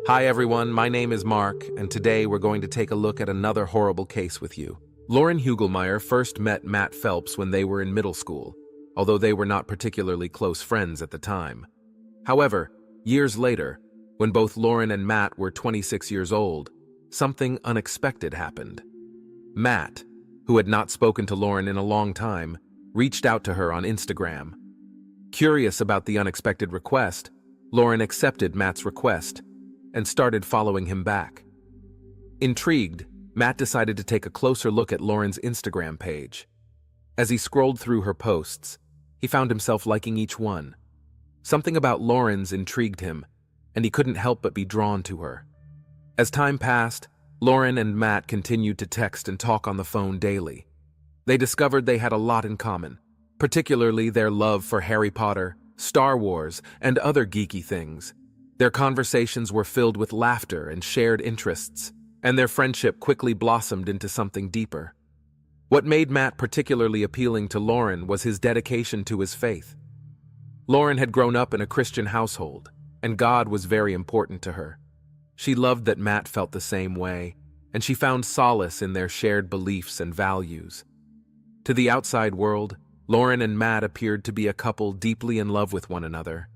Hi everyone, my name is Mark, and today we're going to take a look at another horrible case with you. Lauren Hugelmeyer first met Matt Phelps when they were in middle school, although they were not particularly close friends at the time. However, years later, when both Lauren and Matt were 26 years old, something unexpected happened. Matt, who had not spoken to Lauren in a long time, reached out to her on Instagram. Curious about the unexpected request, Lauren accepted Matt's request and started following him back. Intrigued, Matt decided to take a closer look at Lauren's Instagram page. As he scrolled through her posts, he found himself liking each one. Something about Lauren's intrigued him, and he couldn't help but be drawn to her. As time passed, Lauren and Matt continued to text and talk on the phone daily. They discovered they had a lot in common, particularly their love for Harry Potter, Star Wars, and other geeky things. Their conversations were filled with laughter and shared interests, and their friendship quickly blossomed into something deeper. What made Matt particularly appealing to Lauren was his dedication to his faith. Lauren had grown up in a Christian household, and God was very important to her. She loved that Matt felt the same way, and she found solace in their shared beliefs and values. To the outside world, Lauren and Matt appeared to be a couple deeply in love with one another.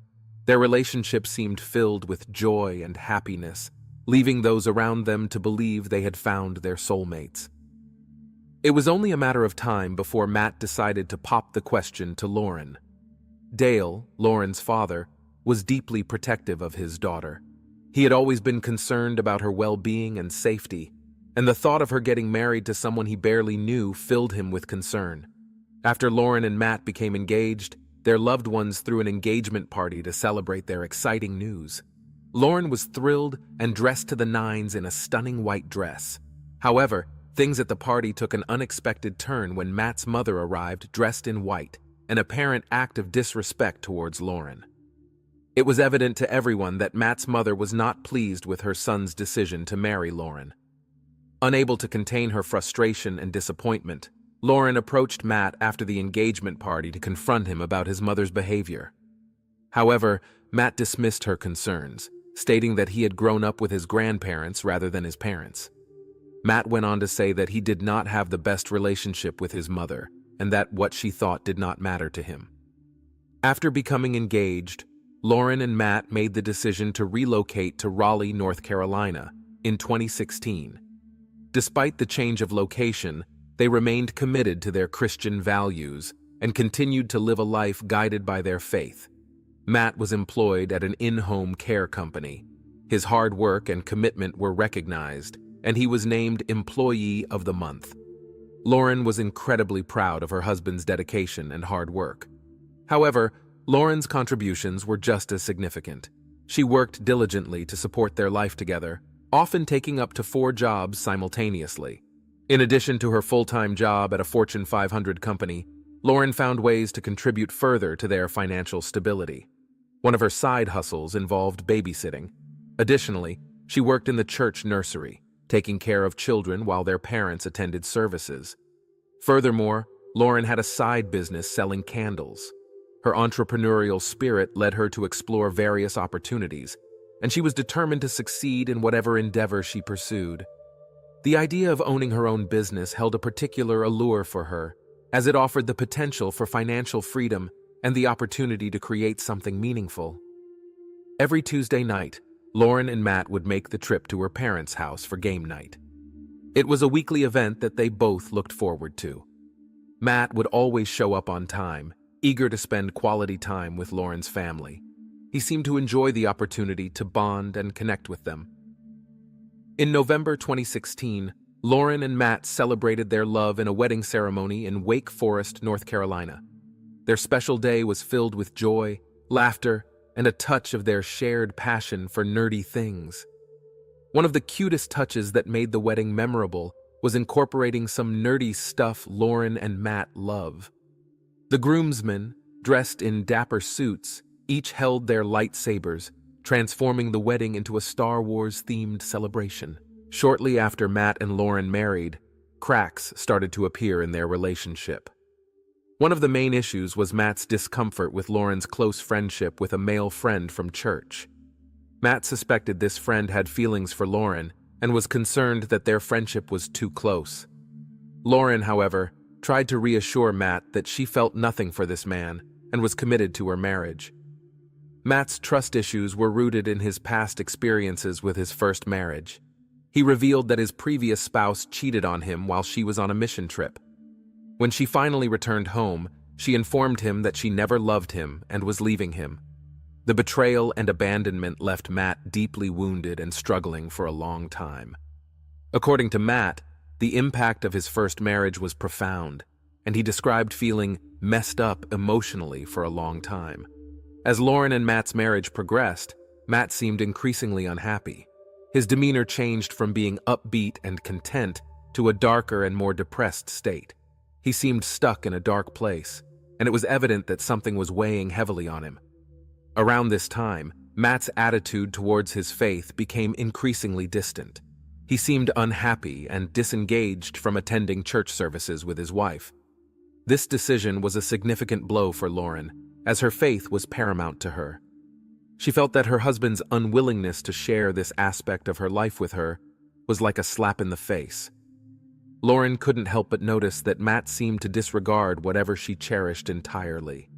Their relationship seemed filled with joy and happiness, leaving those around them to believe they had found their soulmates. It was only a matter of time before Matt decided to pop the question to Lauren. Dale, Lauren's father, was deeply protective of his daughter. He had always been concerned about her well-being and safety, and the thought of her getting married to someone he barely knew filled him with concern. After Lauren and Matt became engaged, their loved ones threw an engagement party to celebrate their exciting news. Lauren was thrilled and dressed to the nines in a stunning white dress. However, things at the party took an unexpected turn when Matt's mother arrived dressed in white, an apparent act of disrespect towards Lauren. It was evident to everyone that Matt's mother was not pleased with her son's decision to marry Lauren. Unable to contain her frustration and disappointment, Lauren approached Matt after the engagement party to confront him about his mother's behavior. However, Matt dismissed her concerns, stating that he had grown up with his grandparents rather than his parents. Matt went on to say that he did not have the best relationship with his mother, and that what she thought did not matter to him. After becoming engaged, Lauren and Matt made the decision to relocate to Raleigh, North Carolina, in 2016. Despite the change of location, they remained committed to their Christian values and continued to live a life guided by their faith. Matt was employed at an in-home care company. His hard work and commitment were recognized, and he was named Employee of the Month. Lauren was incredibly proud of her husband's dedication and hard work. However, Lauren's contributions were just as significant. She worked diligently to support their life together, often taking up to 4 jobs simultaneously. In addition to her full-time job at a Fortune 500 company, Lauren found ways to contribute further to their financial stability. One of her side hustles involved babysitting. Additionally, she worked in the church nursery, taking care of children while their parents attended services. Furthermore, Lauren had a side business selling candles. Her entrepreneurial spirit led her to explore various opportunities, and she was determined to succeed in whatever endeavor she pursued. The idea of owning her own business held a particular allure for her, as it offered the potential for financial freedom and the opportunity to create something meaningful. Every Tuesday night, Lauren and Matt would make the trip to her parents' house for game night. It was a weekly event that they both looked forward to. Matt would always show up on time, eager to spend quality time with Lauren's family. He seemed to enjoy the opportunity to bond and connect with them. In November 2016, Lauren and Matt celebrated their love in a wedding ceremony in Wake Forest, North Carolina. Their special day was filled with joy, laughter, and a touch of their shared passion for nerdy things. One of the cutest touches that made the wedding memorable was incorporating some nerdy stuff Lauren and Matt love. The groomsmen, dressed in dapper suits, each held their lightsabers, transforming the wedding into a Star Wars-themed celebration. Shortly after Matt and Lauren married, cracks started to appear in their relationship. One of the main issues was Matt's discomfort with Lauren's close friendship with a male friend from church. Matt suspected this friend had feelings for Lauren and was concerned that their friendship was too close. Lauren, however, tried to reassure Matt that she felt nothing for this man and was committed to her marriage. Matt's trust issues were rooted in his past experiences with his first marriage. He revealed that his previous spouse cheated on him while she was on a mission trip. When she finally returned home, she informed him that she never loved him and was leaving him. The betrayal and abandonment left Matt deeply wounded and struggling for a long time. According to Matt, the impact of his first marriage was profound, and he described feeling messed up emotionally for a long time. As Lauren and Matt's marriage progressed, Matt seemed increasingly unhappy. His demeanor changed from being upbeat and content to a darker and more depressed state. He seemed stuck in a dark place, and it was evident that something was weighing heavily on him. Around this time, Matt's attitude towards his faith became increasingly distant. He seemed unhappy and disengaged from attending church services with his wife. This decision was a significant blow for Lauren, as her faith was paramount to her. She felt that her husband's unwillingness to share this aspect of her life with her was like a slap in the face. Lauren couldn't help but notice that Matt seemed to disregard whatever she cherished entirely.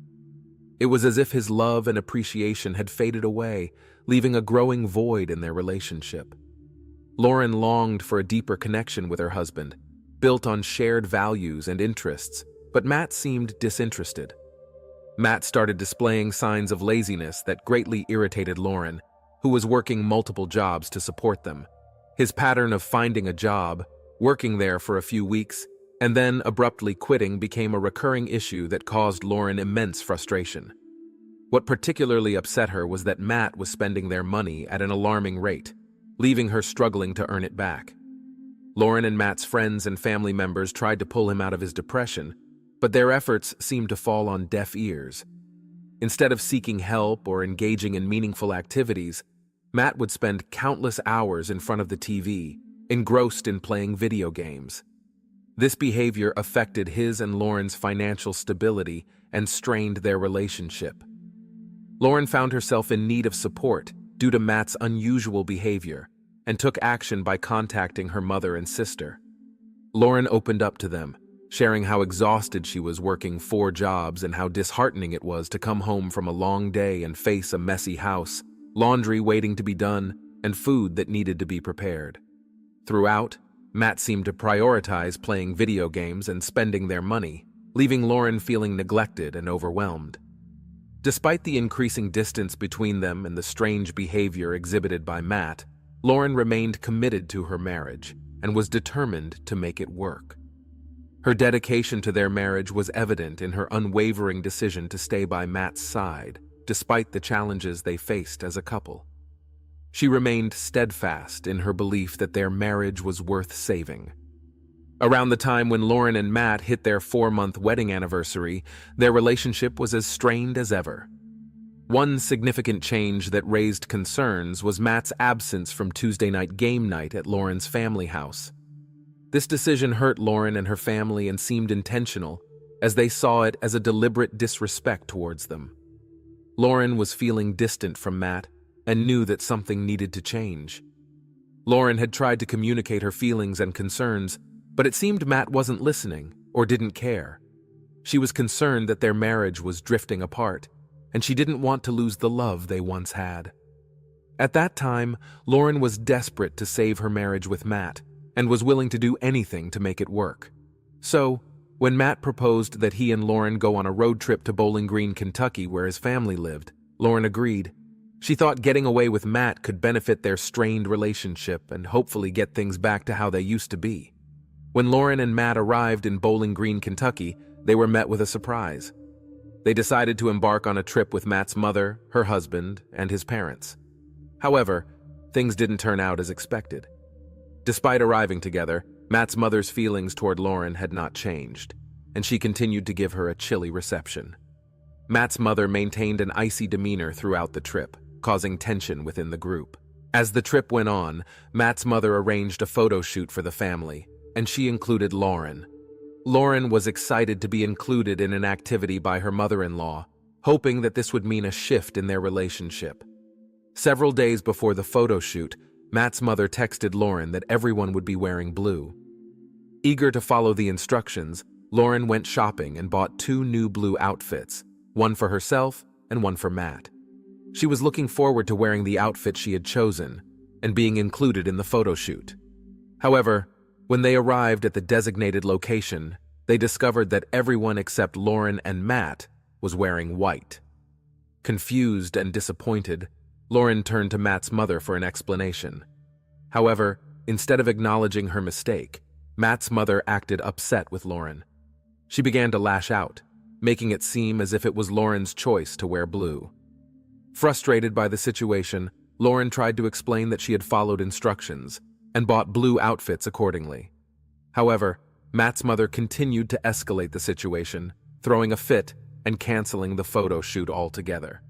It was as if his love and appreciation had faded away, leaving a growing void in their relationship. Lauren longed for a deeper connection with her husband, built on shared values and interests, but Matt seemed disinterested. Matt started displaying signs of laziness that greatly irritated Lauren, who was working multiple jobs to support them. His pattern of finding a job, working there for a few weeks, and then abruptly quitting became a recurring issue that caused Lauren immense frustration. What particularly upset her was that Matt was spending their money at an alarming rate, leaving her struggling to earn it back. Lauren and Matt's friends and family members tried to pull him out of his depression, but their efforts seemed to fall on deaf ears. Instead of seeking help or engaging in meaningful activities, Matt would spend countless hours in front of the TV, engrossed in playing video games. This behavior affected his and Lauren's financial stability and strained their relationship. Lauren found herself in need of support due to Matt's unusual behavior and took action by contacting her mother and sister. Lauren opened up to them, sharing how exhausted she was working 4 jobs and how disheartening it was to come home from a long day and face a messy house, laundry waiting to be done, and food that needed to be prepared. Throughout, Matt seemed to prioritize playing video games and spending their money, leaving Lauren feeling neglected and overwhelmed. Despite the increasing distance between them and the strange behavior exhibited by Matt, Lauren remained committed to her marriage and was determined to make it work. Her dedication to their marriage was evident in her unwavering decision to stay by Matt's side, despite the challenges they faced as a couple. She remained steadfast in her belief that their marriage was worth saving. Around the time when Lauren and Matt hit their 4-month wedding anniversary, their relationship was as strained as ever. One significant change that raised concerns was Matt's absence from Tuesday night game night at Lauren's family house. This decision hurt Lauren and her family and seemed intentional, as they saw it as a deliberate disrespect towards them. Lauren was feeling distant from Matt and knew that something needed to change. Lauren had tried to communicate her feelings and concerns, but it seemed Matt wasn't listening or didn't care. She was concerned that their marriage was drifting apart, and she didn't want to lose the love they once had. At that time, Lauren was desperate to save her marriage with Matt and was willing to do anything to make it work. So, when Matt proposed that he and Lauren go on a road trip to Bowling Green, Kentucky, where his family lived, Lauren agreed. She thought getting away with Matt could benefit their strained relationship and hopefully get things back to how they used to be. When Lauren and Matt arrived in Bowling Green, Kentucky, they were met with a surprise. They decided to embark on a trip with Matt's mother, her husband, and his parents. However, things didn't turn out as expected. Despite arriving together, Matt's mother's feelings toward Lauren had not changed, and she continued to give her a chilly reception. Matt's mother maintained an icy demeanor throughout the trip, causing tension within the group. As the trip went on, Matt's mother arranged a photo shoot for the family, and she included Lauren. Lauren was excited to be included in an activity by her mother-in-law, hoping that this would mean a shift in their relationship. Several days before the photo shoot, Matt's mother texted Lauren that everyone would be wearing blue. Eager to follow the instructions, Lauren went shopping and bought 2 new blue outfits, one for herself and one for Matt. She was looking forward to wearing the outfit she had chosen and being included in the photo shoot. However, when they arrived at the designated location, they discovered that everyone except Lauren and Matt was wearing white. Confused and disappointed, Lauren turned to Matt's mother for an explanation. However, instead of acknowledging her mistake, Matt's mother acted upset with Lauren. She began to lash out, making it seem as if it was Lauren's choice to wear blue. Frustrated by the situation, Lauren tried to explain that she had followed instructions and bought blue outfits accordingly. However, Matt's mother continued to escalate the situation, throwing a fit and canceling the photo shoot altogether.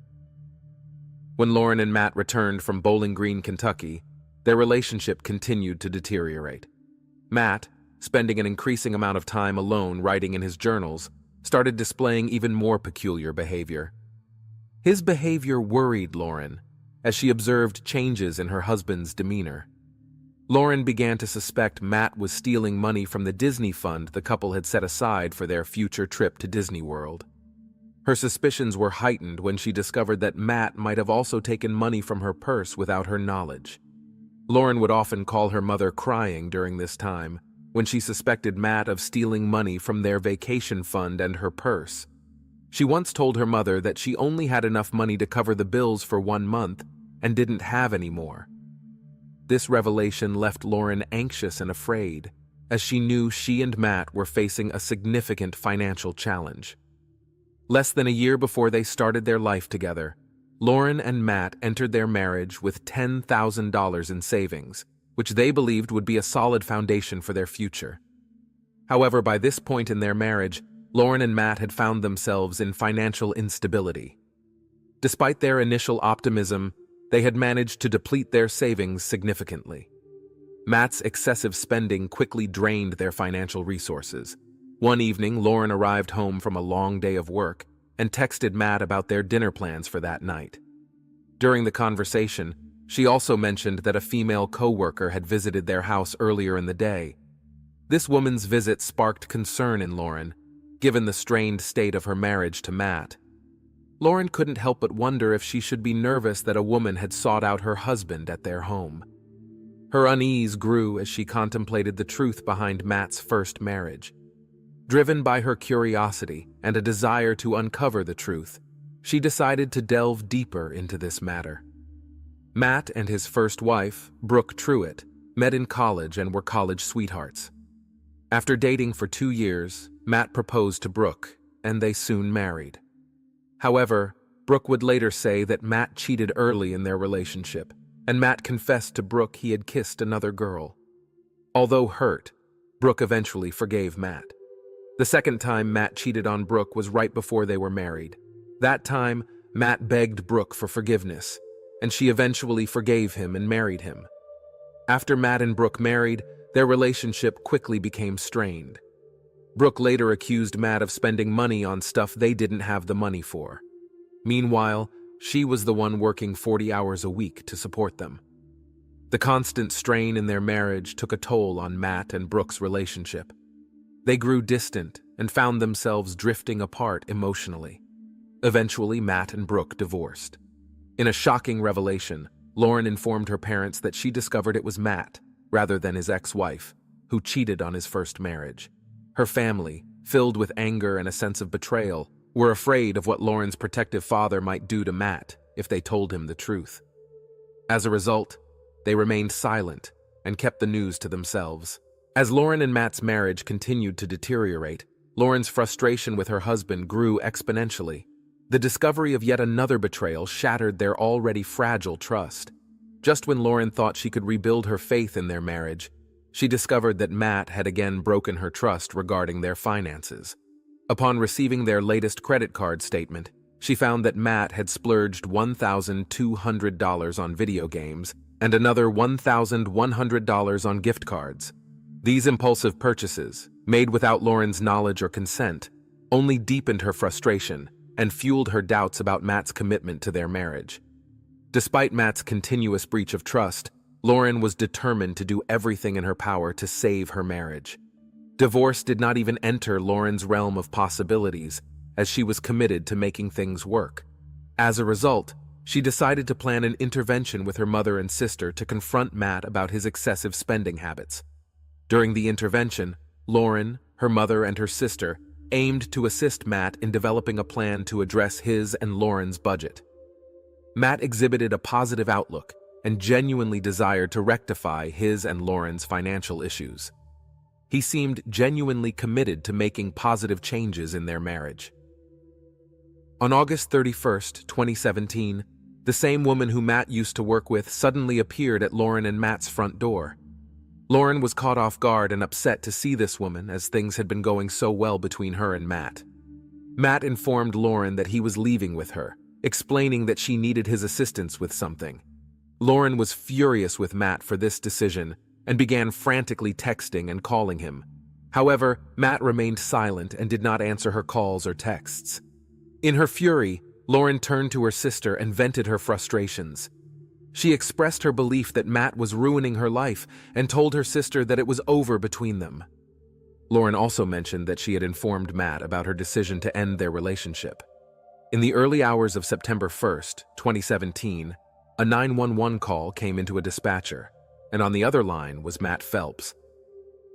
When Lauren and Matt returned from Bowling Green, Kentucky, their relationship continued to deteriorate. Matt, spending an increasing amount of time alone writing in his journals, started displaying even more peculiar behavior. His behavior worried Lauren, as she observed changes in her husband's demeanor. Lauren began to suspect Matt was stealing money from the Disney fund the couple had set aside for their future trip to Disney World. Her suspicions were heightened when she discovered that Matt might have also taken money from her purse without her knowledge. Lauren would often call her mother crying during this time, when she suspected Matt of stealing money from their vacation fund and her purse. She once told her mother that she only had enough money to cover the bills for 1 month and didn't have any more. This revelation left Lauren anxious and afraid, as she knew she and Matt were facing a significant financial challenge. Less than a year before they started their life together, Lauren and Matt entered their marriage with $10,000 in savings, which they believed would be a solid foundation for their future. However, by this point in their marriage, Lauren and Matt had found themselves in financial instability. Despite their initial optimism, they had managed to deplete their savings significantly. Matt's excessive spending quickly drained their financial resources. One evening, Lauren arrived home from a long day of work and texted Matt about their dinner plans for that night. During the conversation, she also mentioned that a female co-worker had visited their house earlier in the day. This woman's visit sparked concern in Lauren, given the strained state of her marriage to Matt. Lauren couldn't help but wonder if she should be nervous that a woman had sought out her husband at their home. Her unease grew as she contemplated the truth behind Matt's first marriage. Driven by her curiosity and a desire to uncover the truth, she decided to delve deeper into this matter. Matt and his first wife, Brooke Truitt, met in college and were college sweethearts. After dating for 2 years, Matt proposed to Brooke, and they soon married. However, Brooke would later say that Matt cheated early in their relationship, and Matt confessed to Brooke he had kissed another girl. Although hurt, Brooke eventually forgave Matt. The second time Matt cheated on Brooke was right before they were married. That time, Matt begged Brooke for forgiveness, and she eventually forgave him and married him. After Matt and Brooke married, their relationship quickly became strained. Brooke later accused Matt of spending money on stuff they didn't have the money for. Meanwhile, she was the one working 40 hours a week to support them. The constant strain in their marriage took a toll on Matt and Brooke's relationship. They grew distant and found themselves drifting apart emotionally. Eventually, Matt and Brooke divorced. In a shocking revelation, Lauren informed her parents that she discovered it was Matt, rather than his ex-wife, who cheated on his first marriage. Her family, filled with anger and a sense of betrayal, were afraid of what Lauren's protective father might do to Matt if they told him the truth. As a result, they remained silent and kept the news to themselves. As Lauren and Matt's marriage continued to deteriorate, Lauren's frustration with her husband grew exponentially. The discovery of yet another betrayal shattered their already fragile trust. Just when Lauren thought she could rebuild her faith in their marriage, she discovered that Matt had again broken her trust regarding their finances. Upon receiving their latest credit card statement, she found that Matt had splurged $1,200 on video games and another $1,100 on gift cards. These impulsive purchases, made without Lauren's knowledge or consent, only deepened her frustration and fueled her doubts about Matt's commitment to their marriage. Despite Matt's continuous breach of trust, Lauren was determined to do everything in her power to save her marriage. Divorce did not even enter Lauren's realm of possibilities, as she was committed to making things work. As a result, she decided to plan an intervention with her mother and sister to confront Matt about his excessive spending habits. During the intervention, Lauren, her mother, and her sister aimed to assist Matt in developing a plan to address his and Lauren's budget. Matt exhibited a positive outlook and genuinely desired to rectify his and Lauren's financial issues. He seemed genuinely committed to making positive changes in their marriage. On August 31st, 2017, the same woman who Matt used to work with suddenly appeared at Lauren and Matt's front door. Lauren was caught off guard and upset to see this woman, as things had been going so well between her and Matt. Matt informed Lauren that he was leaving with her, explaining that she needed his assistance with something. Lauren was furious with Matt for this decision and began frantically texting and calling him. However, Matt remained silent and did not answer her calls or texts. In her fury, Lauren turned to her sister and vented her frustrations. She expressed her belief that Matt was ruining her life and told her sister that it was over between them. Lauren also mentioned that she had informed Matt about her decision to end their relationship. In the early hours of September 1st, 2017, a 911 call came into a dispatcher, and on the other line was Matt Phelps.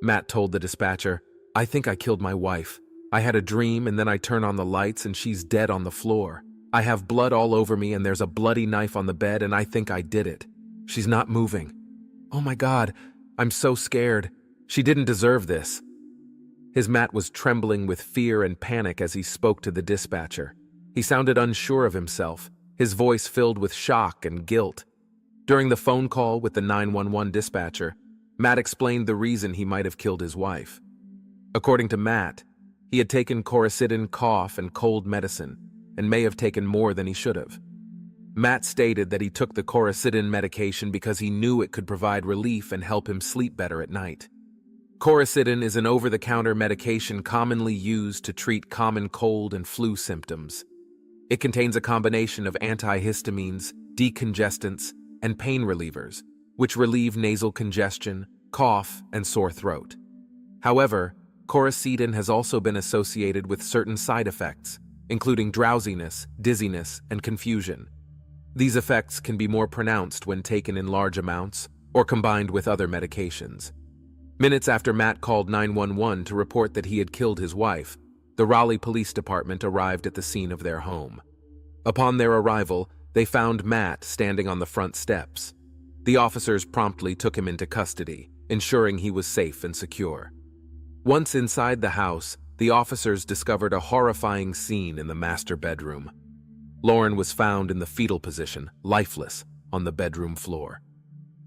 Matt told the dispatcher, "I think I killed my wife. I had a dream and then I turn on the lights and she's dead on the floor. I have blood all over me and there's a bloody knife on the bed and I think I did it. She's not moving. Oh my God, I'm so scared. She didn't deserve this." His Matt was trembling with fear and panic as he spoke to the dispatcher. He sounded unsure of himself, his voice filled with shock and guilt. During the phone call with the 911 dispatcher, Matt explained the reason he might have killed his wife. According to Matt, he had taken quercetin cough and cold medicine, and may have taken more than he should have. Matt stated that he took the quercetin medication because he knew it could provide relief and help him sleep better at night. Quercetin is an over-the-counter medication commonly used to treat common cold and flu symptoms. It contains a combination of antihistamines, decongestants, and pain relievers, which relieve nasal congestion, cough, and sore throat. However, quercetin has also been associated with certain side effects, including drowsiness, dizziness, and confusion. These effects can be more pronounced when taken in large amounts or combined with other medications. Minutes after Matt called 911 to report that he had killed his wife, the Raleigh Police Department arrived at the scene of their home. Upon their arrival, they found Matt standing on the front steps. The officers promptly took him into custody, ensuring he was safe and secure. Once inside the house, the officers discovered a horrifying scene in the master bedroom. Lauren was found in the fetal position, lifeless, on the bedroom floor.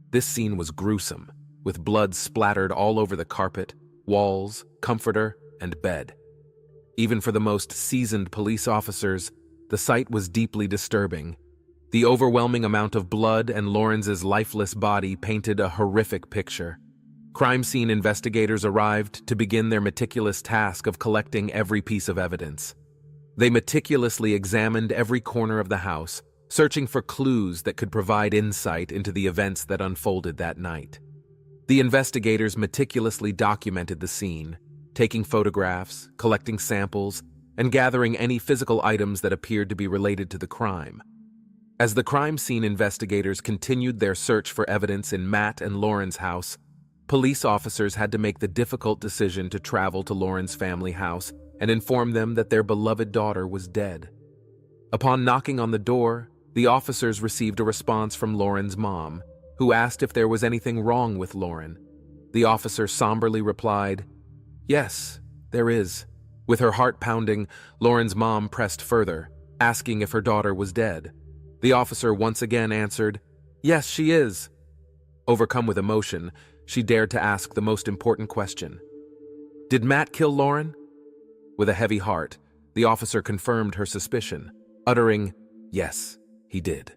This scene was gruesome, with blood splattered all over the carpet, walls, comforter, and bed. Even for the most seasoned police officers, the sight was deeply disturbing. The overwhelming amount of blood and Lawrence's lifeless body painted a horrific picture. Crime scene investigators arrived to begin their meticulous task of collecting every piece of evidence. They meticulously examined every corner of the house, searching for clues that could provide insight into the events that unfolded that night. The investigators meticulously documented the scene, taking photographs, collecting samples, and gathering any physical items that appeared to be related to the crime. As the crime scene investigators continued their search for evidence in Matt and Lauren's house, police officers had to make the difficult decision to travel to Lauren's family house and inform them that their beloved daughter was dead. Upon knocking on the door, the officers received a response from Lauren's mom, who asked if there was anything wrong with Lauren. The officer somberly replied, "Yes, there is." With her heart pounding, Lauren's mom pressed further, asking if her daughter was dead. The officer once again answered, "Yes, she is." Overcome with emotion, she dared to ask the most important question. "Did Matt kill Lauren?" With a heavy heart, the officer confirmed her suspicion, uttering, "Yes, he did."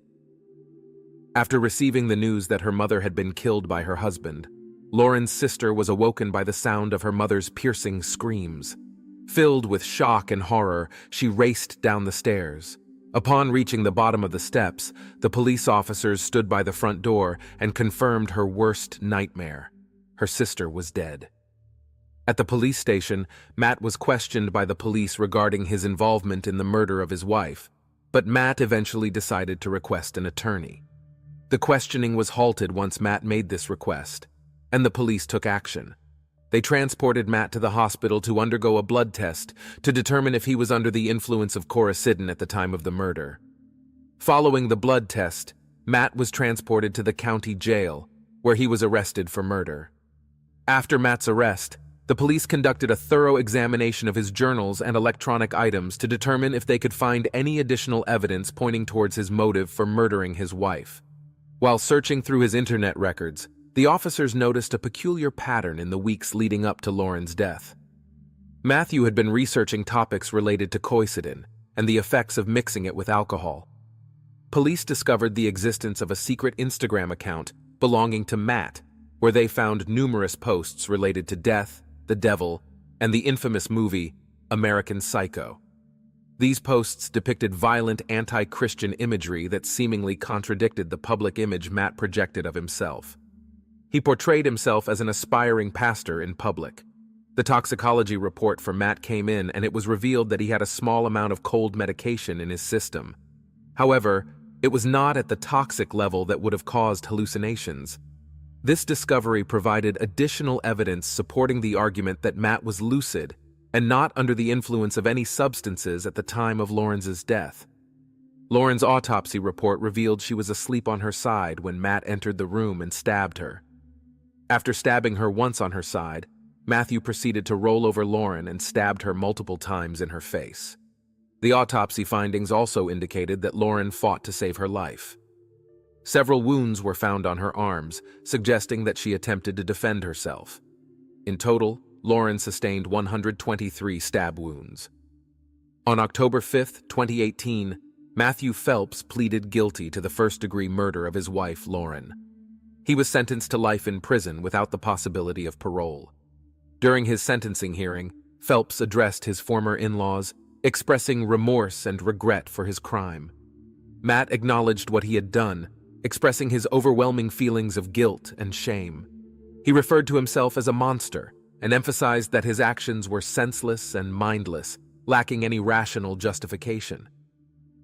After receiving the news that her mother had been killed by her husband, Lauren's sister was awoken by the sound of her mother's piercing screams. Filled with shock and horror, she raced down the stairs. Upon reaching the bottom of the steps, the police officers stood by the front door and confirmed her worst nightmare. Her sister was dead. At the police station, Matt was questioned by the police regarding his involvement in the murder of his wife, but Matt eventually decided to request an attorney. The questioning was halted once Matt made this request, and the police took action. They transported Matt to the hospital to undergo a blood test to determine if he was under the influence of coricidin at the time of the murder. Following the blood test, Matt was transported to the county jail, where he was arrested for murder. After Matt's arrest, the police conducted a thorough examination of his journals and electronic items to determine if they could find any additional evidence pointing towards his motive for murdering his wife. While searching through his internet records, the officers noticed a peculiar pattern in the weeks leading up to Lauren's death. Matthew had been researching topics related to coricidin and the effects of mixing it with alcohol. Police discovered the existence of a secret Instagram account belonging to Matt, where they found numerous posts related to death, the devil, and the infamous movie American Psycho. These posts depicted violent anti-Christian imagery that seemingly contradicted the public image Matt projected of himself. He portrayed himself as an aspiring pastor in public. The toxicology report for Matt came in, and it was revealed that he had a small amount of cold medication in his system. However, it was not at the toxic level that would have caused hallucinations. This discovery provided additional evidence supporting the argument that Matt was lucid and not under the influence of any substances at the time of Lauren's death. Lauren's autopsy report revealed she was asleep on her side when Matt entered the room and stabbed her. After stabbing her once on her side, Matthew proceeded to roll over Lauren and stabbed her multiple times in her face. The autopsy findings also indicated that Lauren fought to save her life. Several wounds were found on her arms, suggesting that she attempted to defend herself. In total, Lauren sustained 123 stab wounds. On October 5, 2018, Matthew Phelps pleaded guilty to the first-degree murder of his wife, Lauren. He was sentenced to life in prison without the possibility of parole. During his sentencing hearing, Phelps addressed his former in-laws, expressing remorse and regret for his crime. Matt acknowledged what he had done, expressing his overwhelming feelings of guilt and shame. He referred to himself as a monster and emphasized that his actions were senseless and mindless, lacking any rational justification.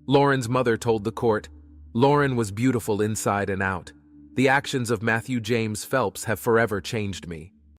Lauren's mother told the court, "Lauren was beautiful inside and out. The actions of Matthew James Phelps have forever changed me.